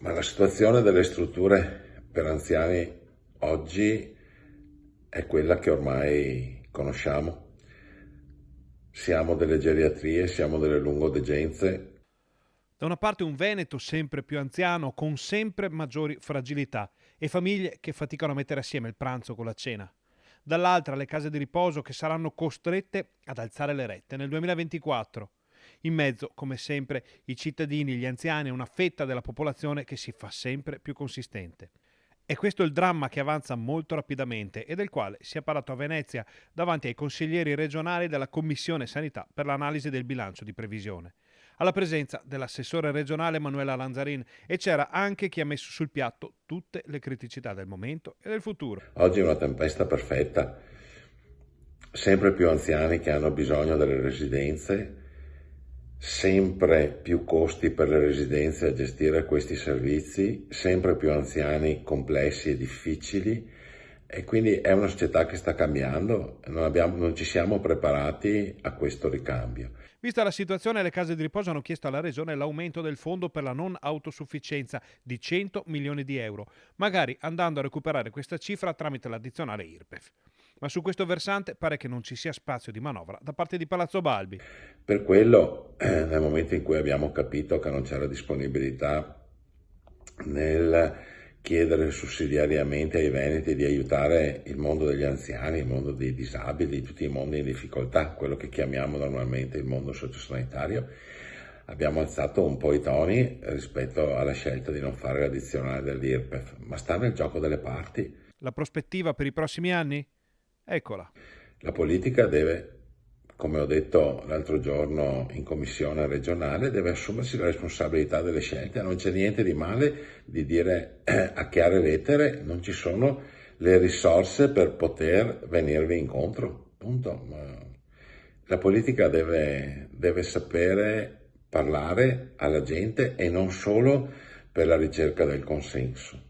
Ma la situazione delle strutture per anziani oggi è quella che ormai conosciamo. Siamo delle geriatrie, siamo delle lungodegenze. Da una parte un Veneto sempre più anziano, con sempre maggiori fragilità, e famiglie che faticano a mettere assieme il pranzo con la cena. Dall'altra le case di riposo che saranno costrette ad alzare le rette nel 2024. In mezzo, come sempre, i cittadini, gli anziani e una fetta della popolazione che si fa sempre più consistente. E questo è il dramma che avanza molto rapidamente e del quale si è parlato a Venezia davanti ai consiglieri regionali della Commissione Sanità per l'analisi del bilancio di previsione, alla presenza dell'assessore regionale Manuela Lanzarin, e c'era anche chi ha messo sul piatto tutte le criticità del momento e del futuro. Oggi è una tempesta perfetta. Sempre più anziani che hanno bisogno delle residenze, sempre più costi per le residenze a gestire questi servizi, sempre più anziani complessi e difficili, e quindi è una società che sta cambiando, non ci siamo preparati a questo ricambio. Vista la situazione, le case di riposo hanno chiesto alla Regione l'aumento del fondo per la non autosufficienza di 100 milioni di euro, magari andando a recuperare questa cifra tramite l'addizionale IRPEF. Ma su questo versante pare che non ci sia spazio di manovra da parte di Palazzo Balbi. Per quello, nel momento in cui abbiamo capito che non c'era disponibilità nel chiedere sussidiariamente ai veneti di aiutare il mondo degli anziani, il mondo dei disabili, tutti i mondi in difficoltà, quello che chiamiamo normalmente il mondo sociosanitario, abbiamo alzato un po' i toni rispetto alla scelta di non fare l'addizionale dell'IRPEF, ma sta nel gioco delle parti. La prospettiva per i prossimi anni? Eccola. La politica deve, come ho detto l'altro giorno in commissione regionale, deve assumersi la responsabilità delle scelte. Non c'è niente di male di dire a chiare lettere non ci sono le risorse per poter venirvi incontro. Punto. La politica deve sapere parlare alla gente e non solo per la ricerca del consenso.